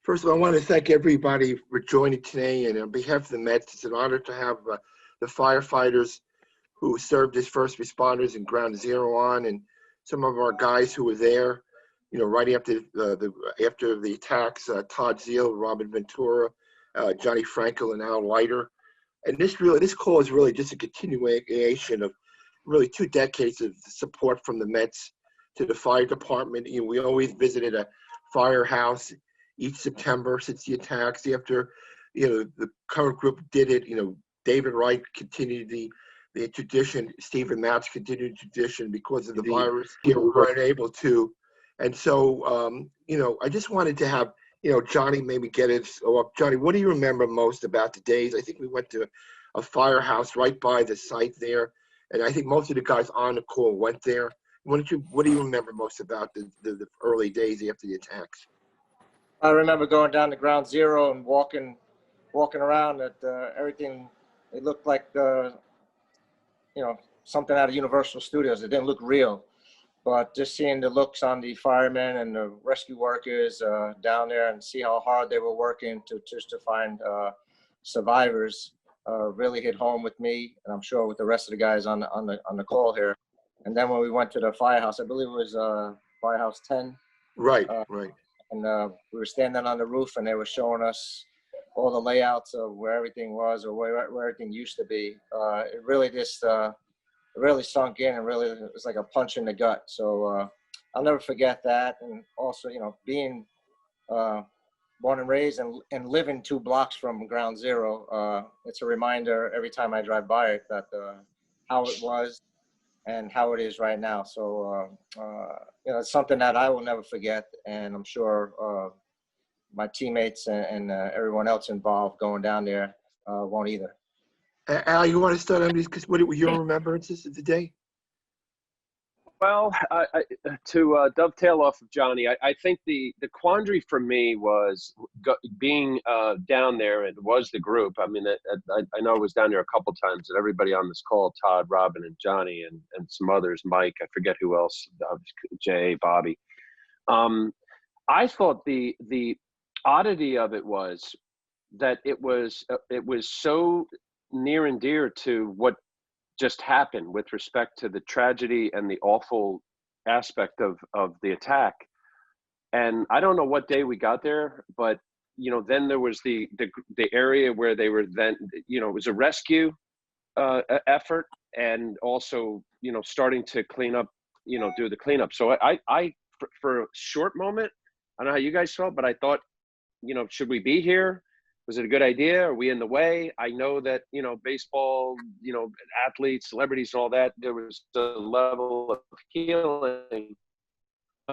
First of all, I want to thank everybody for joining today. And on behalf of the Mets, it's an honor to have the firefighters who served as first responders in Ground Zero on, and some of our guys who were there, right after the attacks, Todd Zeile, Robin Ventura, Johnny Franco, and Al Leiter. And this call is really just a continuation of really 2 decades of support from the Mets to the fire department. We always visited a firehouse each September since the attacks. After, the current group did it, David Wright continued the tradition. Stephen Matz continued the tradition because of the virus. We weren't able to. And so, I just wanted to have, Johnny maybe get it. So, Johnny, what do you remember most about the days? I think we went to a firehouse right by the site there. And I think most of the guys on the call went there. What do you remember most about the early days after the attacks? I remember going down to Ground Zero and walking around at everything. It looked like, something out of Universal Studios. It didn't look real, but just seeing the looks on the firemen and the rescue workers down there and see how hard they were working to find survivors really hit home with me, and I'm sure with the rest of the guys on the call here. And then when we went to the firehouse, I believe it was Firehouse 10. Right, right. And we were standing on the roof, and they were showing us all the layouts of where everything was or where everything used to be. It really just really sunk in, and really it was like a punch in the gut. So I'll never forget that. And also, being born and raised and living 2 blocks from Ground Zero, it's a reminder every time I drive by it that how it was and how it is right now. So, it's something that I will never forget. And I'm sure my teammates and everyone else involved going down there won't either. Al, you want to start on these? Because what were your remembrances of the day? Well, to dovetail off of Johnny, I think the quandary for me was being down there. It was the group. I mean, I know I was down there a couple times, and everybody on this call, Todd, Robin, and Johnny, and some others, Mike, I forget who else, Jay, Bobby. I thought the oddity of it was that it was so near and dear to what just happened with respect to the tragedy and the awful aspect of the attack. And I don't know what day we got there, but then there was the area where they were then, it was a rescue effort, and also starting to clean up, do the cleanup. So I for a short moment, I don't know how you guys felt, but I thought, should we be here? Was it a good idea? Are we in the way? I know that, baseball, athletes, celebrities, and all that, there was a level of healing.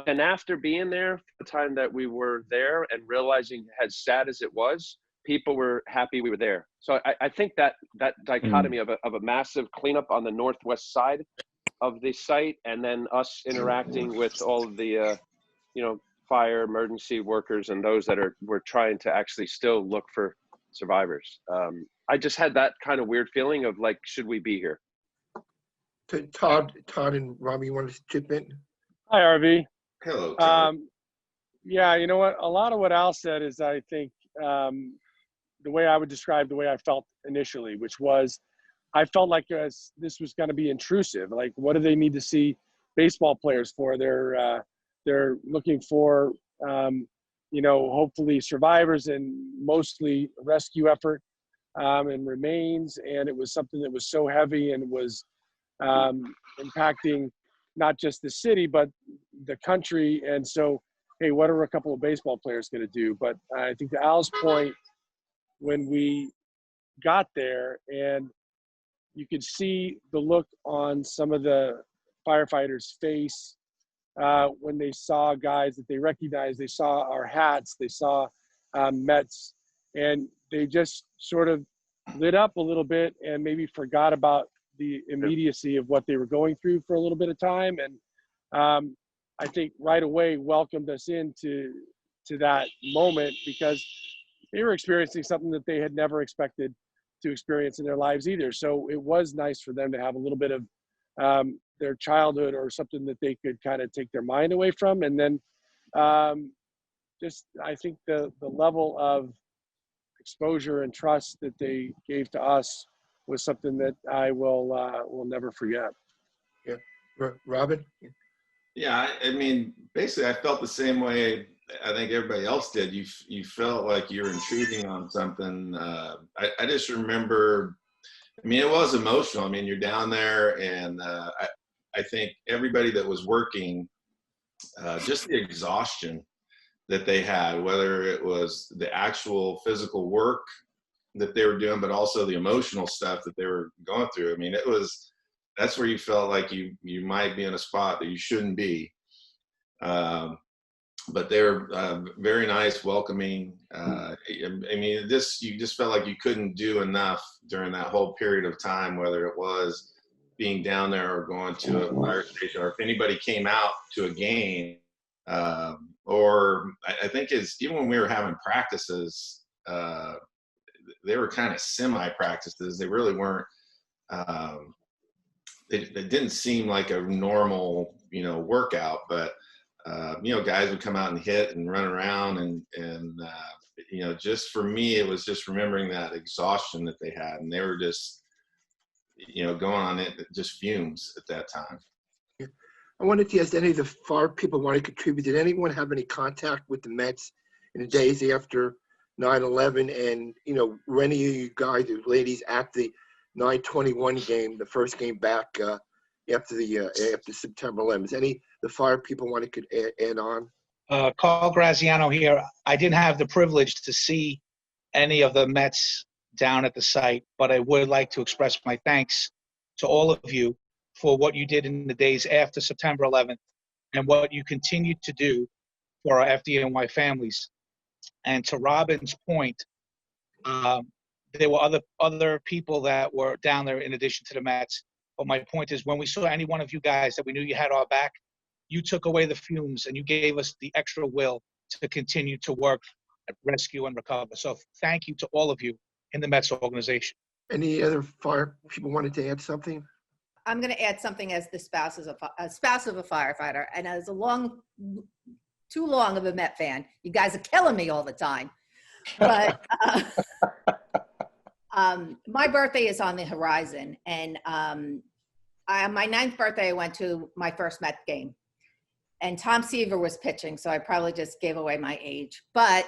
And after being there, the time that we were there and realizing as sad as it was, people were happy we were there. So I think that dichotomy of a massive cleanup on the northwest side of the site, and then us interacting with all of the, fire emergency workers and those that were trying to actually still look for survivors. I just had that kind of weird feeling of like, should we be here? Todd and Robbie, you want to chip in? Hi, RV. Hello, Todd. Yeah, you know what? A lot of what Al said is, I think, the way I would describe the way I felt initially, which was, I felt like this was going to be intrusive. Like, what do they need to see baseball players for? They're looking for, hopefully survivors and mostly rescue effort and remains. And it was something that was so heavy and was impacting not just the city, but the country. And so, hey, what are a couple of baseball players going to do? But I think to Al's point, when we got there and you could see the look on some of the firefighters' face when they saw guys that they recognized, they saw our hats, they saw Mets, and they just sort of lit up a little bit and maybe forgot about the immediacy of what they were going through for a little bit of time. And I think right away welcomed us into that moment, because they were experiencing something that they had never expected to experience in their lives either. So it was nice for them to have a little bit of their childhood or something that they could kind of take their mind away from. And then just I think the level of exposure and trust that they gave to us was something that I will never forget. Yeah, Robin. Yeah, I mean, basically, I felt the same way I think everybody else did. You felt like you were intruding on something. I just remember. I mean, it was emotional. I mean, you're down there, and I think everybody that was working, just the exhaustion that they had, whether it was the actual physical work that they were doing, but also the emotional stuff that they were going through. I mean, that's where you felt like you might be in a spot that you shouldn't be. But they were very nice, welcoming. I mean, you just felt like you couldn't do enough during that whole period of time, whether it was being down there or going to a fire station, or if anybody came out to a game, or I think even when we were having practices, they were kind of semi-practices. They really weren't. It didn't seem like a normal, workout, but guys would come out and hit and run around, and just for me, it was just remembering that exhaustion that they had, and they were just, going on it, just fumes at that time. Yeah. I wanted to ask any of the fire people want to contribute. Did anyone have any contact with the Mets in the days after 9/11? And, were any of you guys, or ladies, at the 9/21 game, the first game back after September 11th? Any the fire people want to add on? Carl Graziano here. I didn't have the privilege to see any of the Mets down at the site, but I would like to express my thanks to all of you for what you did in the days after September 11th and what you continue to do for our FDNY families. And to Robin's point, there were other people that were down there in addition to the Mets. But my point is, when we saw any one of you guys that we knew you had our back, you took away the fumes and you gave us the extra will to continue to work, rescue, and recover. So thank you to all of you in the Mets organization. Any other fire people wanted to add something? I'm going to add something as the spouse of a firefighter, and as too long of a Met fan. You guys are killing me all the time. But my birthday is on the horizon, and my 9th birthday, I went to my first Met game, and Tom Seaver was pitching, so I probably just gave away my age. But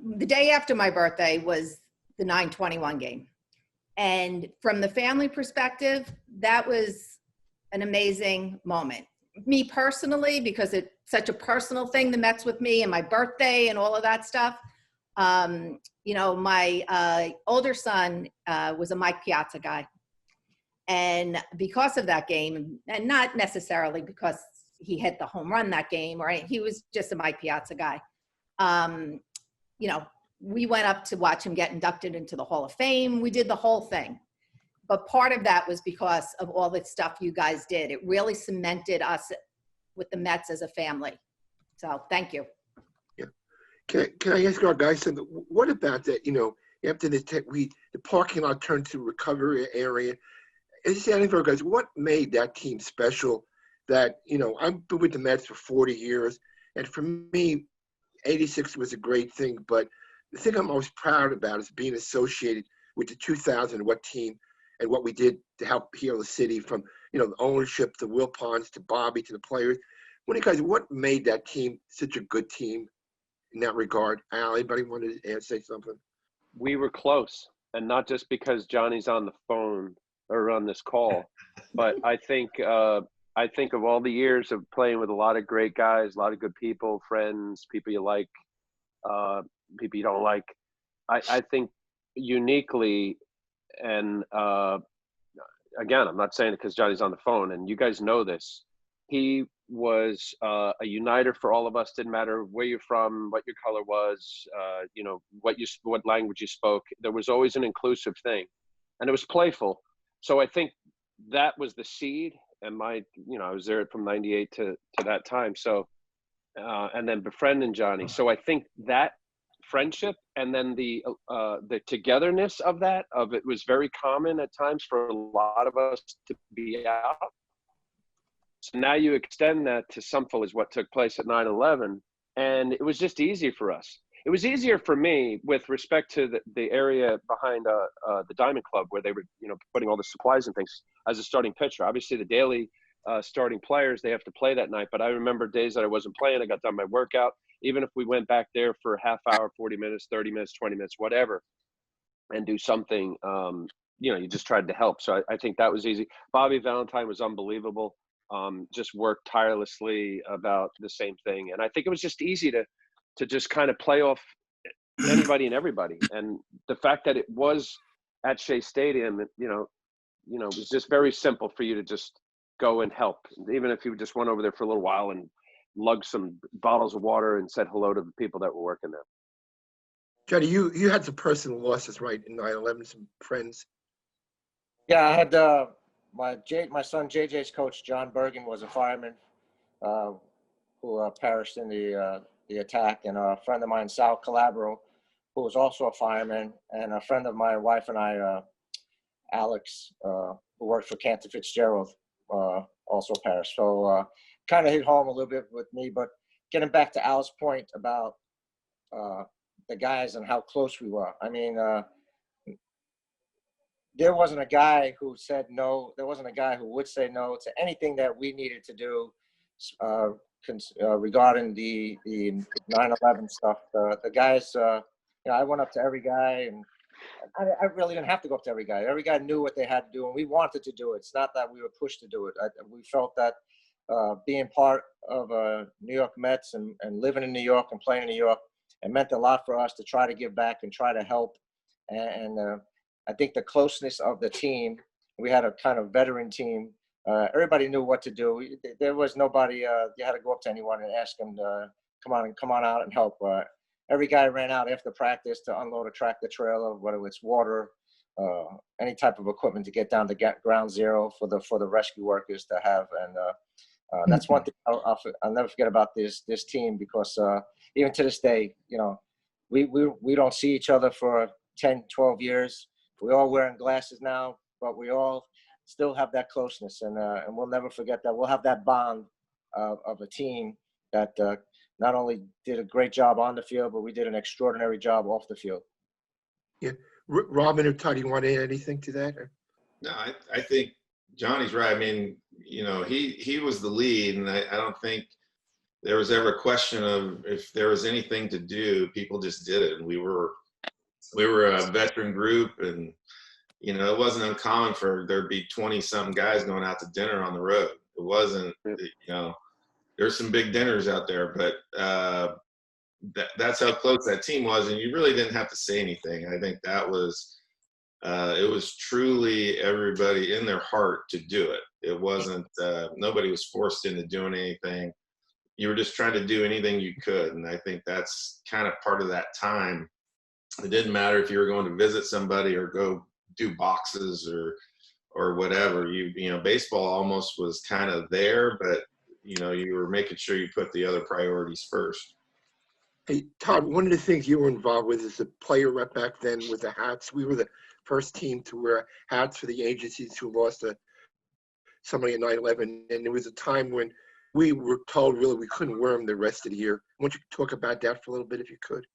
the day after my birthday was the 9/21 game. And from the family perspective, that was an amazing moment. Me personally, because it's such a personal thing, the Mets with me and my birthday and all of that stuff. My older son was a Mike Piazza guy. And because of that game, and not necessarily because he hit the home run that game, or he was just a Mike Piazza guy. We went up to watch him get inducted into the Hall of Fame. We did the whole thing. But part of that was because of all the stuff you guys did. It really cemented us with the Mets as a family. So thank you. Yeah. Can I ask our guys something? What about that, after the parking lot turned to recovery area? Is anything for our guys, what made that team special? That, I've been with the Mets for 40 years. And for me, 86 was a great thing, but the thing I'm most proud about is being associated with the 2001 team and what we did to help heal the city, from, the ownership to Will Ponds to Bobby to the players. What made that team such a good team in that regard? Al, anybody want to say something? We were close, and not just because Johnny's on the phone or on this call, but I think of all the years of playing with a lot of great guys, a lot of good people, friends, people you like, people you don't like. I think uniquely, and again, I'm not saying it because Johnny's on the phone, and you guys know this, he was a uniter for all of us. Didn't matter where you're from, what your color was, what language you spoke. There was always an inclusive thing, and it was playful. So I think that was the seed, and I was there from 98 to that time. So, and then befriending Johnny. So I think that friendship, and then the togetherness of it was very common at times for a lot of us to be out. So now you extend that to something is what took place at 9/11, and it was just easy for us. It was easier for me with respect to the area behind the Diamond Club where they were, putting all the supplies and things as a starting pitcher. Obviously, the daily starting players, they have to play that night. But I remember days that I wasn't playing, I got done my workout. Even if we went back there for a half hour, 40 minutes, 30 minutes, 20 minutes, whatever, and do something, you just tried to help. So I think that was easy. Bobby Valentine was unbelievable. Just worked tirelessly about the same thing. And I think it was just easy to just kind of play off anybody and everybody. And the fact that it was at Shea Stadium, it was just very simple for you to just go and help. Even if you just went over there for a little while and lugged some bottles of water and said hello to the people that were working there. Johnny, you had some personal losses, right, in 9/11, some friends. Yeah, I had my son JJ's coach, John Bergen, was a fireman who perished in the attack, and a friend of mine, Sal Calabro, who was also a fireman, and a friend of my wife and I, Alex, who worked for Cantor Fitzgerald, also perished. So kind of hit home a little bit with me. But getting back to Al's point about the guys and how close we were. I mean, there wasn't a guy who said no. There wasn't a guy who would say no to anything that we needed to do regarding the 9/11 stuff. The guys, I went up to every guy, and I really didn't have to go up to every guy. Every guy knew what they had to do, and we wanted to do it. It's not that we were pushed to do it. We felt that being part of New York Mets and living in New York and playing in New York, it meant a lot for us to try to give back and try to help. And I think the closeness of the team, we had a kind of veteran team. Everybody knew what to do. There was nobody, you had to go up to anyone and ask them to come on out and help. Every guy ran out after practice to unload a tractor trailer, whether it's water, any type of equipment to get down to ground zero for the rescue workers to have. And that's one thing I'll never forget about this team, because even to this day, we don't see each other for 10, 12 years. We're all wearing glasses now, but we all still have that closeness, and we'll never forget that. We'll have that bond of a team that not only did a great job on the field, but we did an extraordinary job off the field. Yeah. Robin or Todd, you want to add anything to that? No, I think Johnny's right. I mean, he was the lead, and I don't think there was ever a question of if there was anything to do. People just did it, and we were a veteran group, and it wasn't uncommon for there'd be 20-something guys going out to dinner on the road. It wasn't, there's some big dinners out there, but that's how close that team was, and you really didn't have to say anything. I think that was it was truly everybody in their heart to do it. It wasn't nobody was forced into doing anything. You were just trying to do anything you could, and I think that's kind of part of that time. It didn't matter if you were going to visit somebody or go do boxes or whatever. Baseball almost was kind of there, but you were making sure you put the other priorities first. Hey, Todd, one of the things you were involved with is the player rep back then with the hats. We were the first team to wear hats for the agencies who lost somebody in 9/11. And there was a time when we were told really we couldn't wear them the rest of the year. I want you to talk about that for a little bit if you could.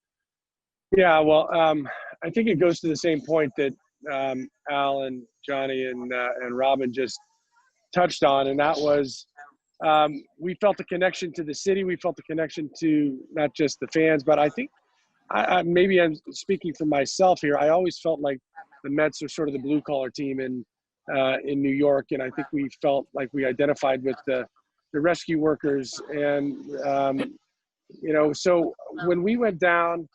Yeah, well, I think it goes to the same point that Al and Johnny and Robin just touched on, and that was we felt a connection to the city. We felt a connection to not just the fans, but I think maybe I'm speaking for myself here. I always felt like the Mets are sort of the blue-collar team in New York, and I think we felt like we identified with the rescue workers. And, so when we went down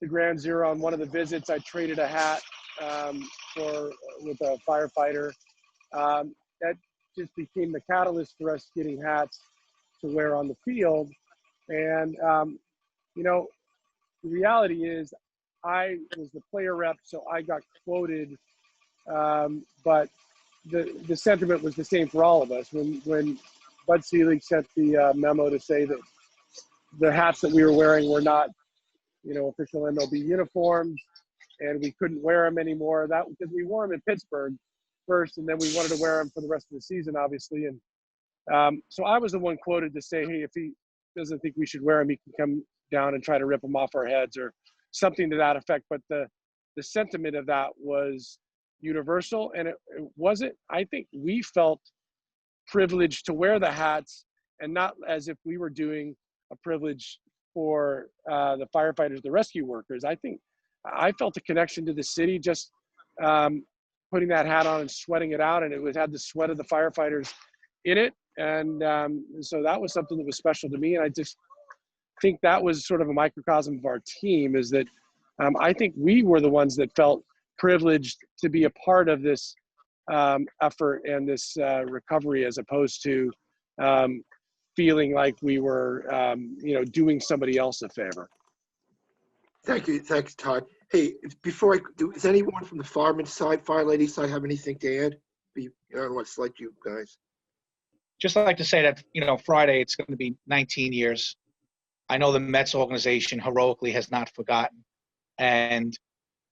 to Ground Zero on one of the visits, I traded a hat with a firefighter. That just became the catalyst for us getting hats to wear on the field. And, the reality is I was the player rep, so I got quoted, but the sentiment was the same for all of us. When Bud Selig sent the memo to say that the hats that we were wearing were not, official MLB uniforms, and we couldn't wear them anymore. That because we wore them in Pittsburgh first, and then we wanted to wear them for the rest of the season, obviously. And So I was the one quoted to say, hey, if he doesn't think we should wear them, he can come down and try to rip them off our heads or something to that effect. But the sentiment of that was universal, and it wasn't. I think we felt privileged to wear the hats, and not as if we were doing a privilege for the firefighters, the rescue workers. I think I felt a connection to the city just putting that hat on and sweating it out, and it had the sweat of the firefighters in it. And so that was something that was special to me. And I just think that was sort of a microcosm of our team, is that I think we were the ones that felt privileged to be a part of this effort and this recovery, as opposed to feeling like we were, doing somebody else a favor. Thank you. Thanks, Todd. Hey, before I do, does anyone from the fireman side, fire lady side, have anything to add? I don't want to select you guys. Just like to say that, Friday, it's going to be 19 years. I know the Mets organization heroically has not forgotten, and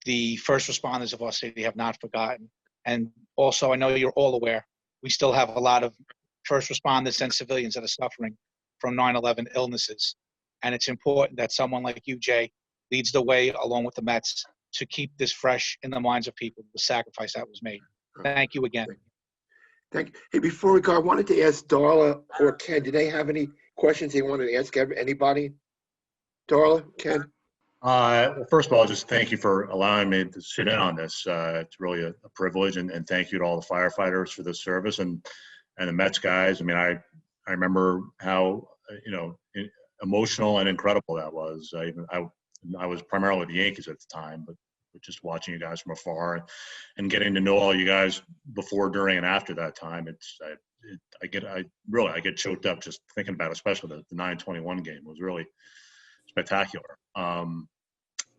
the first responders of our city have not forgotten. And also, I know you're all aware, we still have a lot of first responders and civilians that are suffering from 9/11 illnesses. And it's important that someone like you, Jay, leads the way along with the Mets to keep this fresh in the minds of people, the sacrifice that was made. Thank you again. Thank you. Hey, before we go, I wanted to ask Darla or Ken, do they have any questions they wanted to ask anybody? Darla, Ken? Well, first of all, just thank you for allowing me to sit in on this. It's really a privilege, and thank you to all the firefighters for this service and the Mets guys. I mean, I remember how, emotional and incredible that was. I was primarily with the Yankees at the time, but just watching you guys from afar and getting to know all you guys before, during, and after that time, I get choked up just thinking about it, especially the 9/21 game was really spectacular.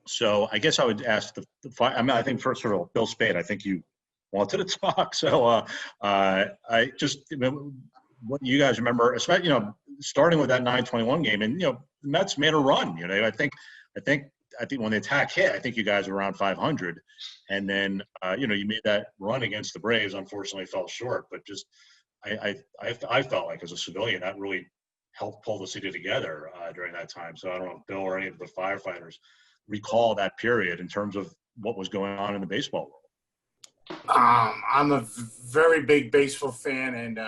So I guess I would ask I think first of all, Bill Spade, I think you wanted to talk. So I just, what you guys remember, especially, starting with that 9/21 game, and, the Mets made a run, I think when the attack hit, I think you guys were around 500. And then, you made that run against the Braves, unfortunately fell short, but just, I felt like as a civilian, that really helped pull the city together during that time. So I don't know if Bill or any of the firefighters recall that period in terms of what was going on in the baseball world. I'm a very big baseball fan and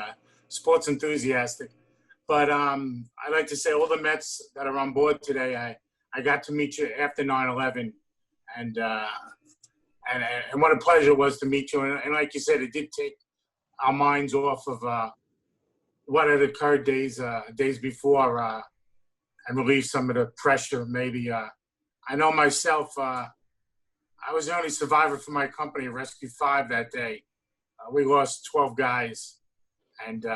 sports enthusiastic. But I'd like to say all the Mets that are on board today, I got to meet you after 9/11, and what a pleasure it was to meet you. And like you said, it did take our minds off of what had occurred days before, and relieve some of the pressure. Maybe I know myself. I was the only survivor for my company, Rescue 5, that day. We lost 12 guys and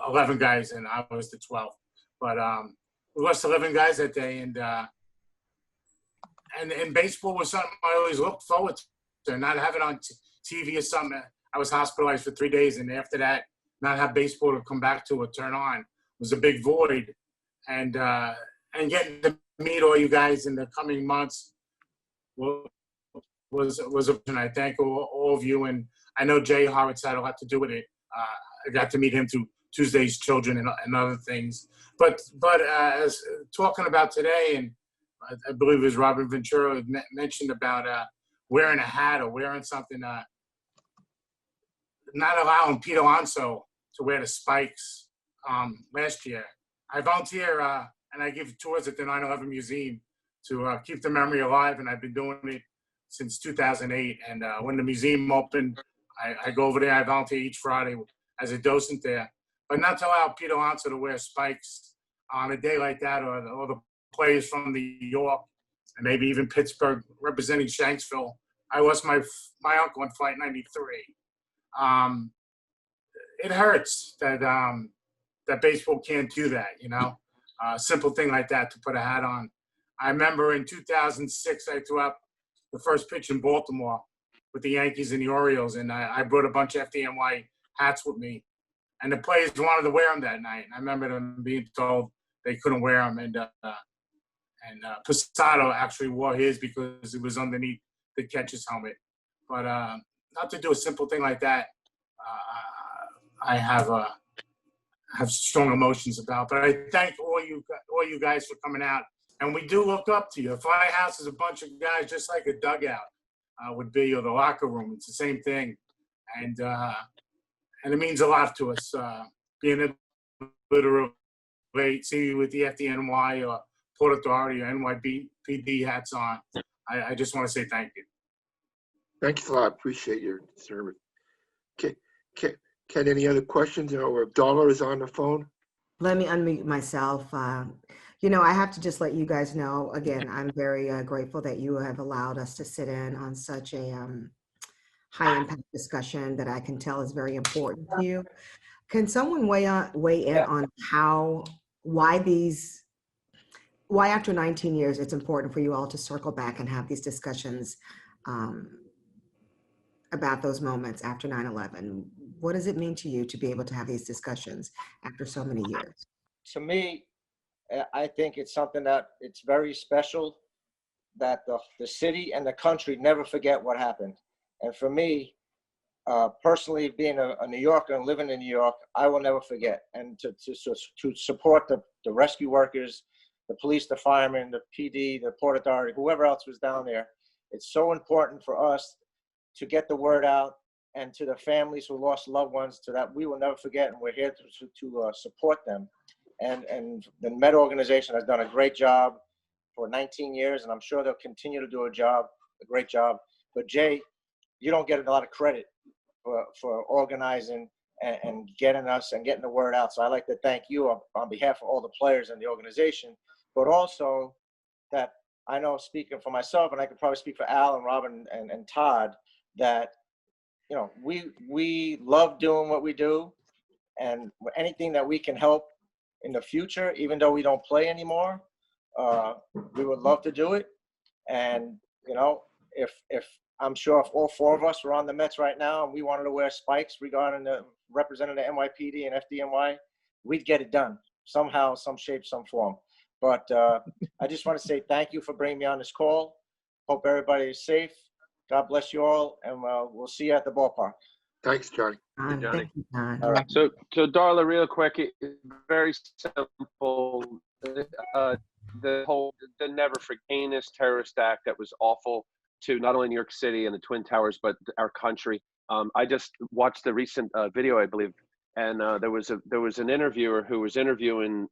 11 guys, and I was the 12th. But we lost 11 guys that day, and baseball was something I always looked forward to. Not have it on TV or something. I was hospitalized for 3 days, and after that, not have baseball to come back to or turn on was a big void. And getting to meet all you guys in the coming months was and I thank all of you. And I know Jay Horwitz had a lot to do with it. I got to meet him through Tuesday's Children and other things. But as talking about today, and I believe it was Robin Ventura mentioned about wearing a hat or wearing something, not allowing Pete Alonso to wear the spikes last year. I volunteer and I give tours at the 9/11 Museum to keep the memory alive, and I've been doing it since 2008. And when the museum opened, I go over there. I volunteer each Friday as a docent there. But not to allow Pete Alonso to wear spikes on a day like that, or the players from New York, and maybe even Pittsburgh representing Shanksville. I lost my uncle in Flight 93. It hurts that baseball can't do that, simple thing like that, to put a hat on. I remember in 2006, I threw out the first pitch in Baltimore with the Yankees and the Orioles, and I brought a bunch of FDNY hats with me. And the players wanted to wear them that night. And I remember them being told they couldn't wear them. And Posado actually wore his because it was underneath the catcher's helmet. But not to do a simple thing like that, I have have strong emotions about. But I thank all you guys for coming out. And we do look up to you. A firehouse is a bunch of guys just like a dugout would be, or the locker room. It's the same thing. And it means a lot to us being able to relate, see you with the FDNY or Port Authority or NYPD hats on. I just want to say thank you. Thanks a lot. Appreciate your service. Ken, any other questions? Dollar is on the phone. Let me unmute myself. I have to just let you guys know, again, I'm very grateful that you have allowed us to sit in on such a high impact discussion that I can tell is very important to you. Can someone weigh in on why after 19 years, it's important for you all to circle back and have these discussions about those moments after 9/11? What does it mean to you to be able to have these discussions after so many years? To me, I think it's something that it's very special that the city and the country never forget what happened. And for me, personally, being a New Yorker and living in New York, I will never forget. And to support the rescue workers, the police, the firemen, the PD, the Port Authority, whoever else was down there, it's so important for us to get the word out, and to the families who lost loved ones, to that we will never forget, and we're here to support them. And the Met organization has done a great job for 19 years, and I'm sure they'll continue to do a great job. But Jay, you don't get a lot of credit for organizing and getting us and getting the word out. So I'd like to thank you on behalf of all the players in the organization, but also that I know, speaking for myself, and I could probably speak for Al and Robin and Todd, that we love doing what we do, and anything that we can help in the future, even though we don't play anymore, we would love to do it. And if I'm sure if all four of us were on the Mets right now and we wanted to wear spikes regarding representing the NYPD and FDNY, we'd get it done somehow, some shape, some form. But I just want to say thank you for bringing me on this call. Hope everybody is safe. God bless you all, and we'll see you at the ballpark. Thanks, Johnny. Johnny. Thank you, Don. All right. So Darla, real quick, very simple. The never forget heinous terrorist act that was awful to not only New York City and the Twin Towers, but our country. I just watched the recent video, I believe, and there was an interviewer who was interviewing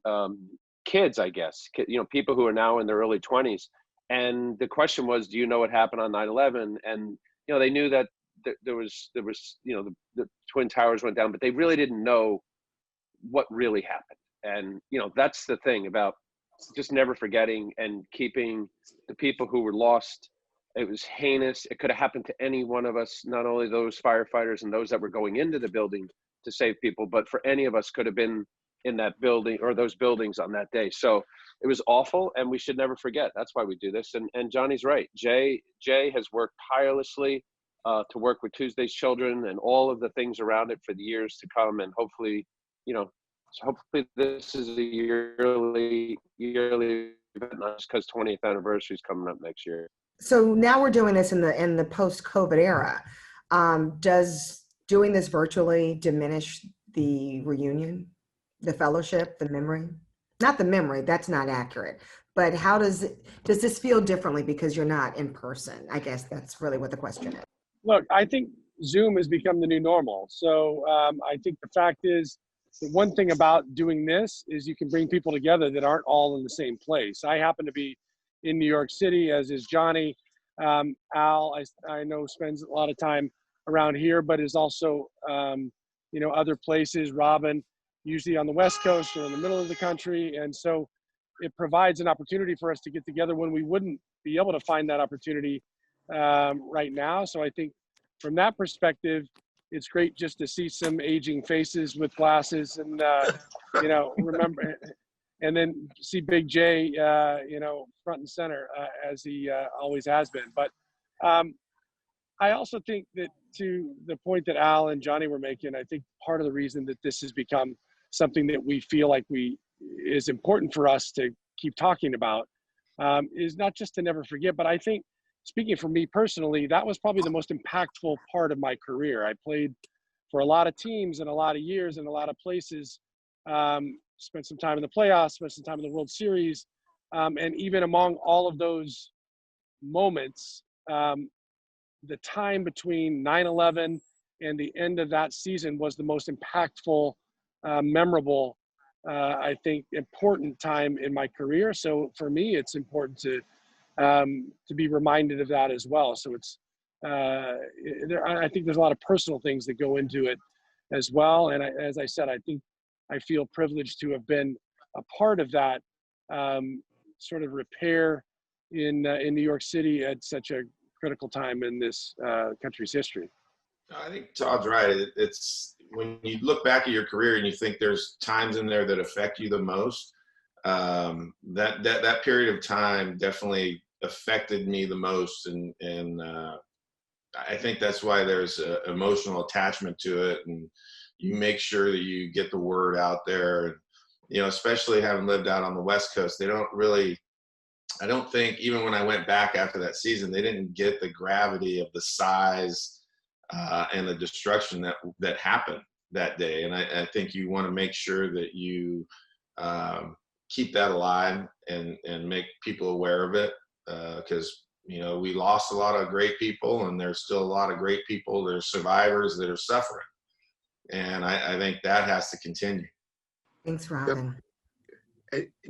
kids, I guess, people who are now in their early 20s. And the question was, do you know what happened on 9/11? And, they knew that there was, the Twin Towers went down, but they really didn't know what really happened. And, that's the thing about just never forgetting and keeping the people who were lost. It was heinous. It could have happened to any one of us, not only those firefighters and those that were going into the building to save people, but for any of us could have been in that building or those buildings on that day. So it was awful, and we should never forget. That's why we do this. And Johnny's right. Jay has worked tirelessly to work with Tuesday's Children and all of the things around it for the years to come. And hopefully, hopefully this is a yearly event, not just because 20th anniversary is coming up next year. So now we're doing this in the post-COVID era. Does doing this virtually diminish the reunion, the fellowship, the memory? Not the memory, that's not accurate. But how does this feel differently because you're not in person? I guess that's really what the question is. Look, I think Zoom has become the new normal. So I think the fact is, the one thing about doing this is you can bring people together that aren't all in the same place. I happen to be in New York City, as is Johnny. Al, I know, spends a lot of time around here, but is also, other places. Robin, usually on the West Coast or in the middle of the country. And so it provides an opportunity for us to get together when we wouldn't be able to find that opportunity right now. So I think from that perspective, it's great just to see some aging faces with glasses and, remember, and then see Big J, front and center as he always has been. But I also think that, to the point that Al and Johnny were making, I think part of the reason that this has become something that we feel like is important for us to keep talking about is not just to never forget, but I think, speaking for me personally, that was probably the most impactful part of my career. I played for a lot of teams and a lot of years in a lot of places. spent some time in the playoffs, spent some time in the World Series. And even among all of those moments, the time between 9/11 and the end of that season was the most impactful, memorable, I think, important time in my career. So for me, it's important to be reminded of that as well. So it's, I think there's a lot of personal things that go into it as well. And as I said, I feel privileged to have been a part of that sort of repair in New York City at such a critical time in this country's history. I think Todd's right. It's when you look back at your career and you think there's times in there that affect you the most, that period of time definitely affected me the most. And I think that's why there's an emotional attachment to it. And you make sure that you get the word out there. And, you know, especially having lived out on the West Coast, they don't really, I don't think, even when I went back after that season, they didn't get the gravity of the size and the destruction that happened that day. And I think you want to make sure that you keep that alive and make people aware of it, because, you know, we lost a lot of great people, and there's still a lot of great people. There's survivors that are suffering. And I think that has to continue. Thanks, Robin.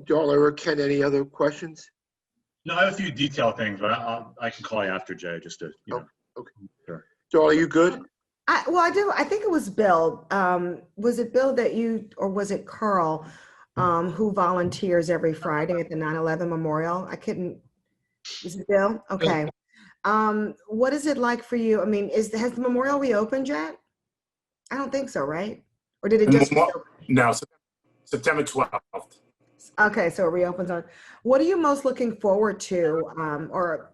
Darla or Ken, any other questions? No, I have a few detailed things, but I can call you after, Jay, just to, you know. Okay. Sure. Darla, you good? I do. I think it was Bill. Was it Bill or was it Carl, who volunteers every Friday at the 9/11 memorial? Is it Bill? Okay. What is it like for you? I mean, has the memorial reopened yet? I don't think so, right? Or did it just reopen? No, September 12th. Okay, so it reopens on. What are you most looking forward to, or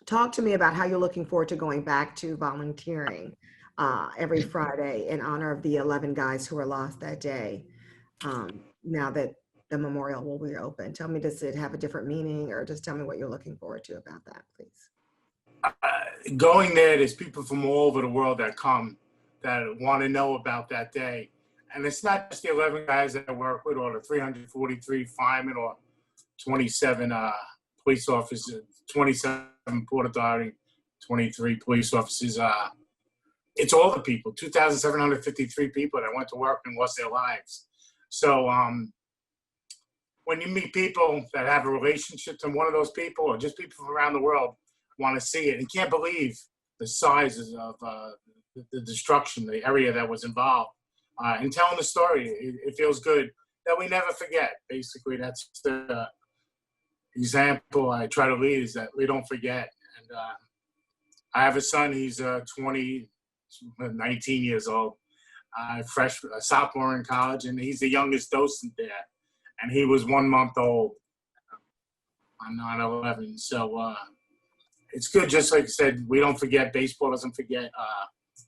talk to me about how you're looking forward to going back to volunteering every Friday in honor of the 11 guys who were lost that day, now that the memorial will reopen? Tell me, does it have a different meaning, or just tell me what you're looking forward to about that, please? Going there, there's people from all over the world that come that want to know about that day. And it's not just the 11 guys that I work with, or the 343 firemen, or 27 police officers, 27 Port Authority, 23 police officers. It's all the people, 2,753 people that went to work and lost their lives. So when you meet people that have a relationship to one of those people, or just people from around the world want to see it and can't believe the sizes of the destruction, the area that was involved, and telling the story, it feels good that we never forget. Basically, that's the example I try to lead, is that we don't forget. And I have a son, he's 19 years old, a sophomore in college, and he's the youngest docent there. And he was 1 month old on 9/11. So it's good, just like I said, we don't forget, baseball doesn't forget,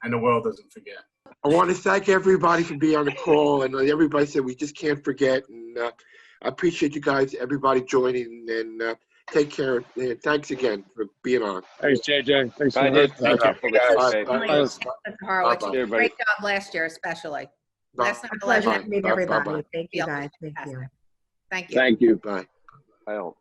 and the world doesn't forget. I want to thank everybody for being on the call, and everybody said we just can't forget. And I appreciate you guys, everybody joining, and take care. And thanks again for being on. Thanks, JJ. Thanks. I did. Thank you. Guys. Mr. Horowitz, you did a Bye-bye. great job last year, especially. Last Bye. night, Pleasure 11. to meet Bye-bye. everybody. Thank you, Yeah. guys. Thank you. Thank you. Thank you. Bye. I don't.